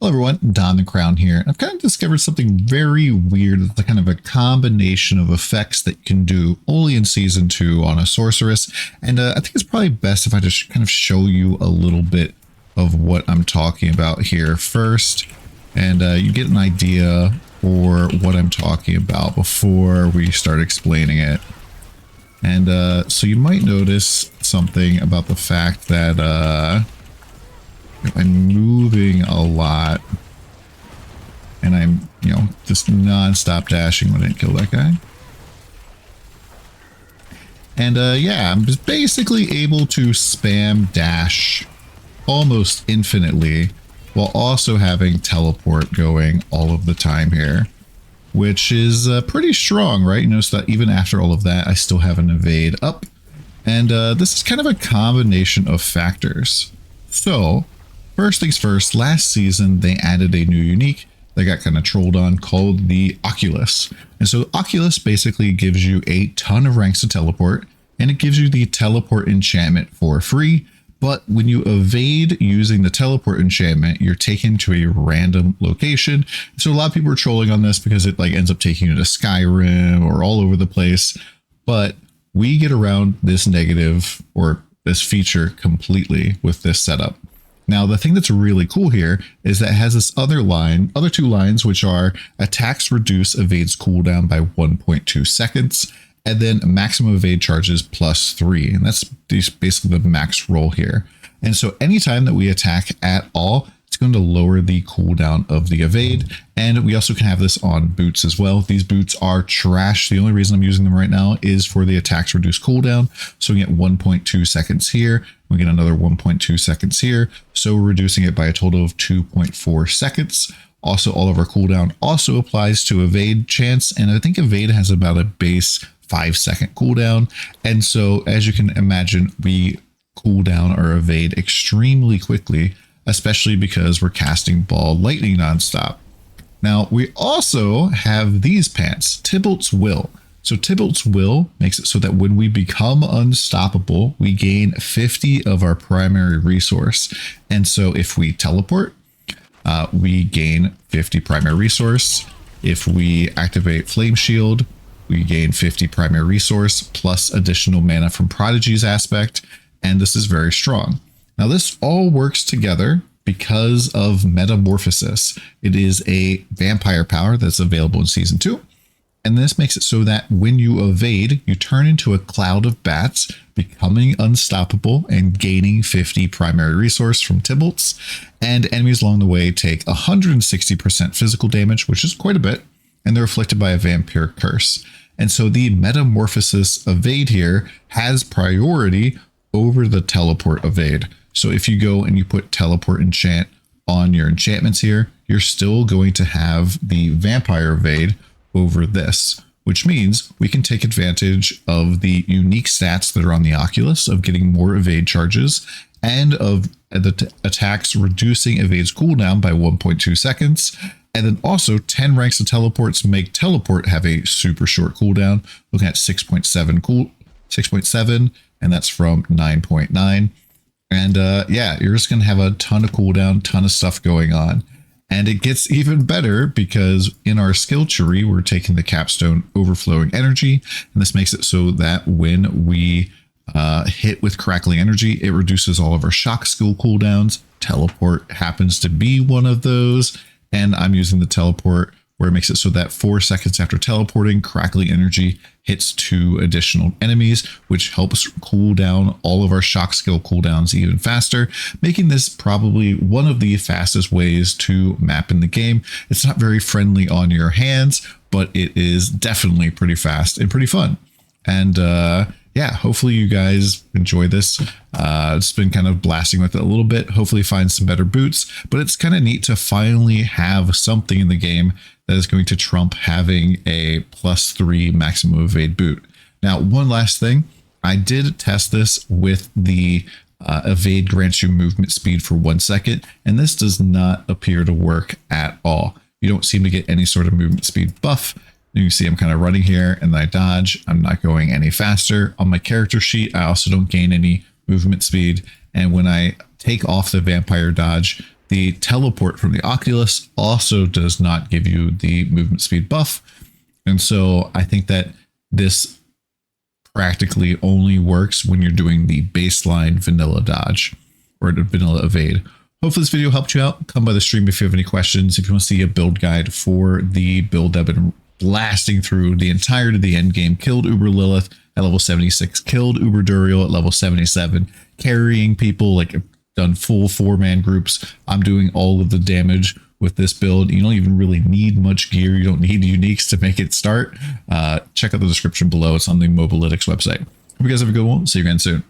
Hello everyone, DonTheCrown here. I've kind of discovered something very weird. It's kind of a combination of effects that you can do only in Season 2 on a sorceress. And I think it's probably best if I just kind of show you a little bit of what I'm talking about here first. And you get an idea for what I'm talking about before we start explaining it. And so you might notice something about the fact that I'm moving a lot, and I'm, just non-stop dashing when I didn't kill that guy. And yeah, I'm just basically able to spam dash almost infinitely while also having teleport going all of the time here, which is pretty strong, right? You notice that even after all of that, I still have an evade up. And this is kind of a combination of factors. So first things first, last season, they added a new unique that got kind of trolled on called the Oculus. And so Oculus basically gives you a ton of ranks to teleport, and it gives you the teleport enchantment for free. But when you evade using the teleport enchantment, you're taken to a random location. So a lot of people are trolling on this because it ends up taking you to Skyrim or all over the place. But we get around this negative or this feature completely with this setup. Now, the thing that's really cool here is that it has this other two lines, which are attacks reduce evades cooldown by 1.2 seconds, and then maximum evade charges +3. And that's basically the max roll here. And so anytime that we attack at all, it's going to lower the cooldown of the evade. And we also can have this on boots as well. These boots are trash. The only reason I'm using them right now is for the attacks reduce cooldown. So we get 1.2 seconds here. We get another 1.2 seconds here. So we're reducing it by a total of 2.4 seconds. Also, all of our cooldown also applies to evade chance. And I think evade has about a base 5-second cooldown. And so as you can imagine, we cool down our evade extremely quickly, especially because we're casting ball lightning nonstop. Now, we also have these pants, Tybalt's Will. So Tybalt's Will makes it so that when we become unstoppable, we gain 50 of our primary resource. And so if we teleport, we gain 50 primary resource. If we activate Flame Shield, we gain 50 primary resource plus additional mana from Prodigy's aspect. And this is very strong. Now, this all works together because of Metamorphosis. It is a vampire power that's available in Season 2. And this makes it so that when you evade, you turn into a cloud of bats, becoming unstoppable and gaining 50 primary resource from Tybalt's. And enemies along the way take 160% physical damage, which is quite a bit. And they're afflicted by a vampire curse. And so the Metamorphosis evade here has priority over the teleport evade. So if you go and you put teleport enchant on your enchantments here, you're still going to have the vampire evade over this, which means we can take advantage of the unique stats that are on the Oculus of getting more evade charges and of the attacks reducing evade's cooldown by 1.2 seconds. And then also 10 ranks of teleports make teleport have a super short cooldown, looking at 6.7, and that's from 9.9. And yeah, you're just going to have a ton of cooldown, ton of stuff going on. And it gets even better because in our skill tree, we're taking the capstone overflowing energy. And this makes it so that when we hit with crackling energy, it reduces all of our shock skill cooldowns. Teleport happens to be one of those. And I'm using the teleport where it makes it so that 4 seconds after teleporting, crackling energy hits 2 additional enemies, which helps cool down all of our shock skill cooldowns even faster, making this probably one of the fastest ways to map in the game. It's not very friendly on your hands, but it is definitely pretty fast and pretty fun. And yeah, hopefully you guys enjoy this. It's been kind of blasting with it a little bit, hopefully find some better boots, but it's kind of neat to finally have something in the game that is going to trump having a +3 maximum evade boot. Now, one last thing, I did test this with the evade grants you movement speed for 1 second, and this does not appear to work at all. You don't seem to get any sort of movement speed buff. You can see I'm kind of running here and then I dodge. I'm not going any faster. On my character sheet, I also don't gain any movement speed. And when I take off the vampire dodge, The teleport from the Oculus also does not give you the movement speed buff. And so I think that this practically only works when you're doing the baseline vanilla dodge or the vanilla evade. Hopefully this video helped you out. Come by the stream if you have any questions. If you want to see a build guide for the build that I've been blasting through the entirety of the end game, killed Uber Lilith at level 76, killed Uber Duriel at level 77, carrying people, like done full 4-man groups. I'm doing all of the damage with this build. You don't even really need much gear. You don't need uniques to make it start. Check out the description below. It's on the Mobalytics website. Hope you guys have a good one. See you again soon.